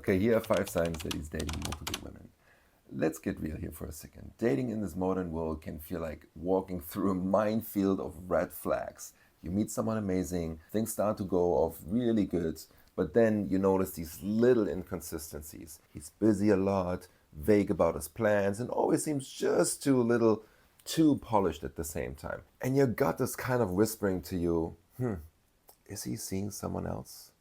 Okay, here are 5 signs that he's dating multiple women. Let's get real here for a second. Dating in this modern world can feel like walking through a minefield of red flags. You meet someone amazing, things start to go off really good, but then you notice these little inconsistencies. He's busy a lot, vague about his plans, and always seems just too polished at the same time. And your gut is kind of whispering to you, is he seeing someone else?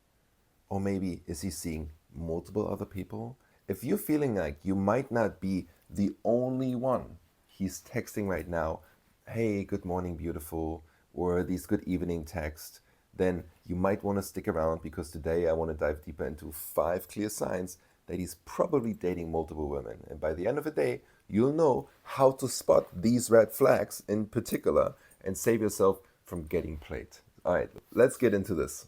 Or maybe is he seeing multiple other people? If you're feeling like you might not be the only one he's texting right now, hey, good morning, beautiful, or these good evening texts, then you might want to stick around because today I want to dive deeper into 5 clear signs that he's probably dating multiple women. And by the end of the day, you'll know how to spot these red flags in particular and save yourself from getting played. All right, let's get into this.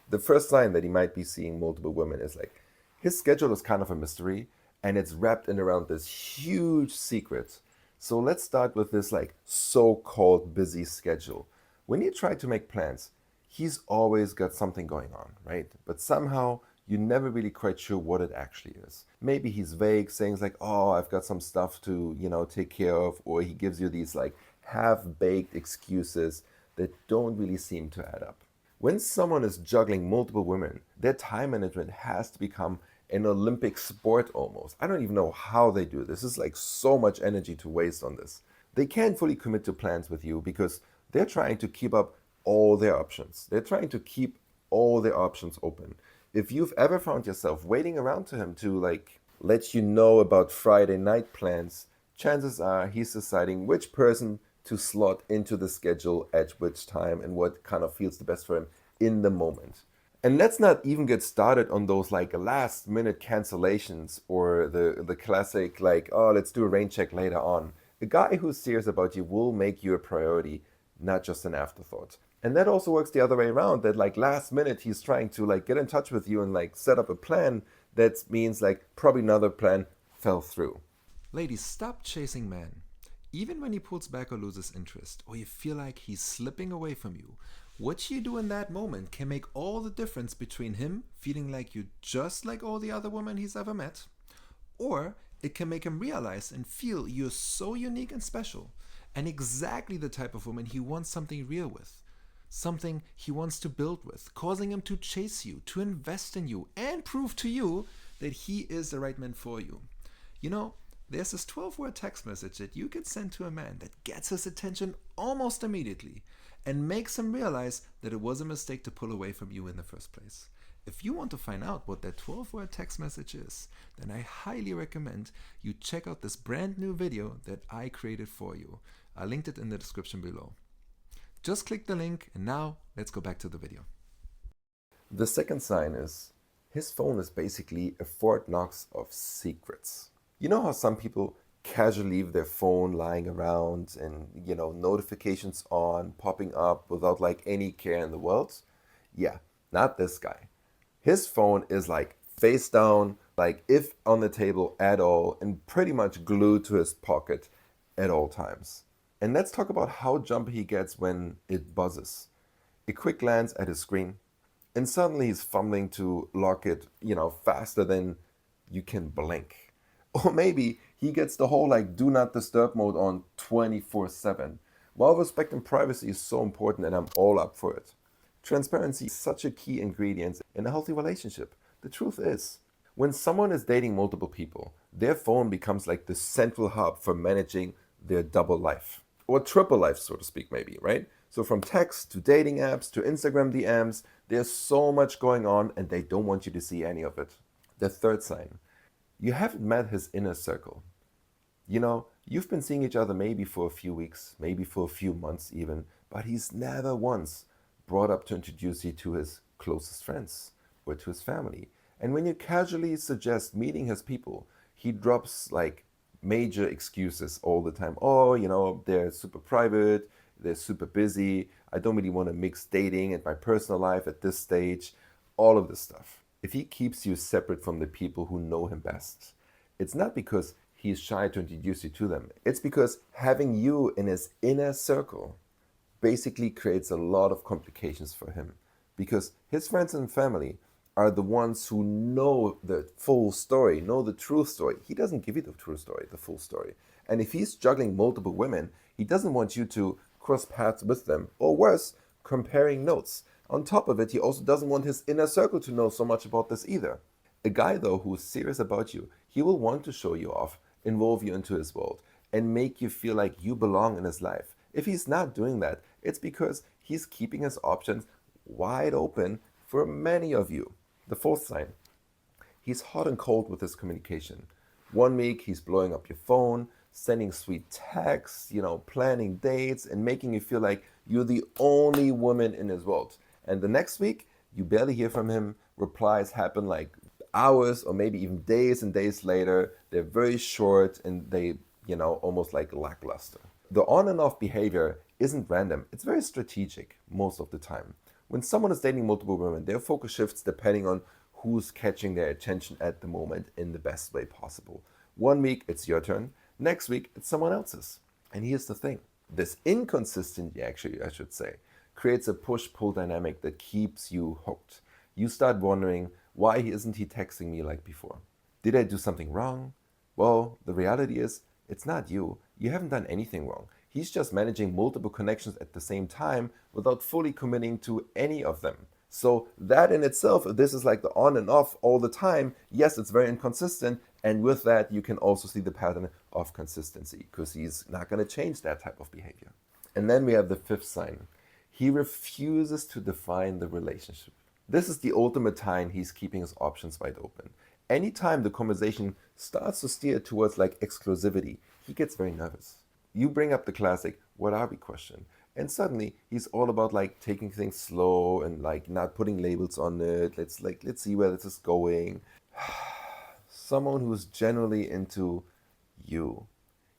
The first sign that he might be seeing multiple women is like his schedule is kind of a mystery and it's wrapped in around this huge secret. So let's start with this like so-called busy schedule. When you try to make plans, he's always got something going on, right? But somehow you're never really quite sure what it actually is. Maybe he's vague, saying like, oh, I've got some stuff to, take care of, or he gives you these like half-baked excuses that don't really seem to add up. When someone is juggling multiple women, their time management has to become an Olympic sport almost. I don't even know how they do this. It's like so much energy to waste on this. They can't fully commit to plans with you because they're trying to keep up all their options. They're trying to keep all their options open. If you've ever found yourself waiting around to him to like let you know about Friday night plans, chances are he's deciding which person to slot into the schedule at which time and what kind of feels the best for him in the moment. And let's not even get started on those like last minute cancellations or the classic like, oh, let's do a rain check later on. A guy who's serious about you will make you a priority, not just an afterthought. And that also works the other way around, that like last minute he's trying to like get in touch with you and like set up a plan that means like probably another plan fell through. Ladies, stop chasing men. Even when he pulls back or loses interest, or you feel like he's slipping away from you, what you do in that moment can make all the difference between him feeling like you just like all the other women he's ever met, or it can make him realize and feel you're so unique and special, and exactly the type of woman he wants something real with, something he wants to build with, causing him to chase you, to invest in you, and prove to you that he is the right man for you. You know, there's this 12-word text message that you could send to a man that gets his attention almost immediately and makes him realize that it was a mistake to pull away from you in the first place. If you want to find out what that 12-word text message is, then I highly recommend you check out this brand new video that I created for you. I linked it in the description below. Just click the link and now let's go back to the video. The second sign is his phone is basically a Fort Knox of secrets. You know how some people casually leave their phone lying around and, notifications on, popping up without like any care in the world? Yeah, not this guy. His phone is like face down, like if on the table at all, and pretty much glued to his pocket at all times. And let's talk about how jumpy he gets when it buzzes. A quick glance at his screen, and suddenly he's fumbling to lock it, faster than you can blink. Or maybe he gets the whole like do not disturb mode on 24/7. While respecting privacy is so important and I'm all up for it. Transparency is such a key ingredient in a healthy relationship. The truth is, when someone is dating multiple people, their phone becomes like the central hub for managing their double life. Or triple life, so to speak, maybe, right? So from text to dating apps to Instagram DMs, there's so much going on and they don't want you to see any of it. The third sign, you haven't met his inner circle. You've been seeing each other maybe for a few weeks, maybe for a few months even, but he's never once brought up to introduce you to his closest friends or to his family. And when you casually suggest meeting his people, he drops like major excuses all the time. Oh, they're super private, they're super busy, I don't really want to mix dating and my personal life at this stage, all of this stuff. If he keeps you separate from the people who know him best, it's not because he's shy to introduce you to them. It's because having you in his inner circle basically creates a lot of complications for him. Because his friends and family are the ones who know the full story, know the true story. He doesn't give you the true story, the full story. And if he's juggling multiple women, he doesn't want you to cross paths with them, or worse, comparing notes. On top of it, he also doesn't want his inner circle to know so much about this either. A guy, though, who's serious about you, he will want to show you off, involve you into his world, and make you feel like you belong in his life. If he's not doing that, it's because he's keeping his options wide open for many of you. The fourth sign, he's hot and cold with his communication. 1 week, he's blowing up your phone, sending sweet texts, planning dates, and making you feel like you're the only woman in his world. And the next week, you barely hear from him. Replies happen like hours or maybe even days and days later. They're very short and they, almost like lackluster. The on and off behavior isn't random. It's very strategic most of the time. When someone is dating multiple women, their focus shifts depending on who's catching their attention at the moment in the best way possible. 1 week, it's your turn. Next week, it's someone else's. And here's the thing. This inconsistency, actually, I should say, creates a push-pull dynamic that keeps you hooked. You start wondering, why isn't he texting me like before? Did I do something wrong? Well, the reality is, it's not you. You haven't done anything wrong. He's just managing multiple connections at the same time without fully committing to any of them. So that in itself, if this is like the on and off all the time, yes, it's very inconsistent. And with that, you can also see the pattern of consistency because he's not going to change that type of behavior. And then we have the fifth sign. He refuses to define the relationship. This is the ultimate time he's keeping his options wide open. Anytime the conversation starts to steer towards like exclusivity, he gets very nervous. You bring up the classic, what are we question? And suddenly he's all about like taking things slow and like not putting labels on it. Let's see where this is going. Someone who's generally into you.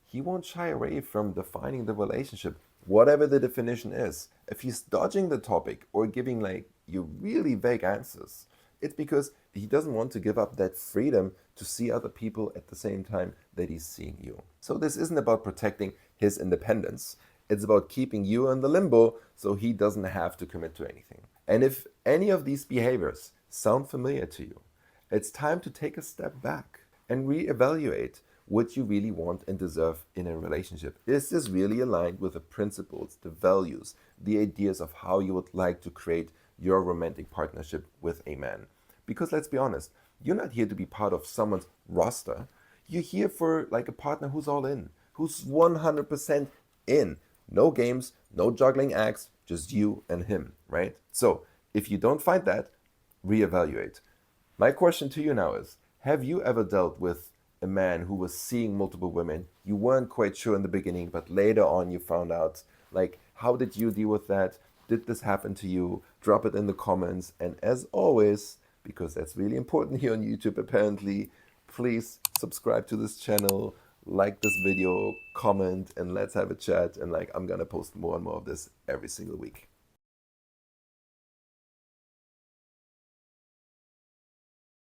He won't shy away from defining the relationship, whatever the definition is. If he's dodging the topic or giving like you really vague answers, it's because he doesn't want to give up that freedom to see other people at the same time that he's seeing you. So this isn't about protecting his independence. It's about keeping you in the limbo so he doesn't have to commit to anything. And if any of these behaviors sound familiar to you, it's time to take a step back and reevaluate what you really want and deserve in a relationship. Is this really aligned with the principles, the values, the ideas of how you would like to create your romantic partnership with a man? Because let's be honest, you're not here to be part of someone's roster. You're here for like a partner who's all in, who's 100% in. No games, no juggling acts, just you and him, right? So if you don't find that, reevaluate. My question to you now is, have you ever dealt with a man who was seeing multiple women? You weren't quite sure in the beginning, but later on you found out. Like, how did you deal with that? Did this happen to you? Drop it in the comments. And as always, because that's really important here on YouTube apparently, please subscribe to this channel, like this video, comment, and let's have a chat. And like, I'm gonna post more and more of this every single week.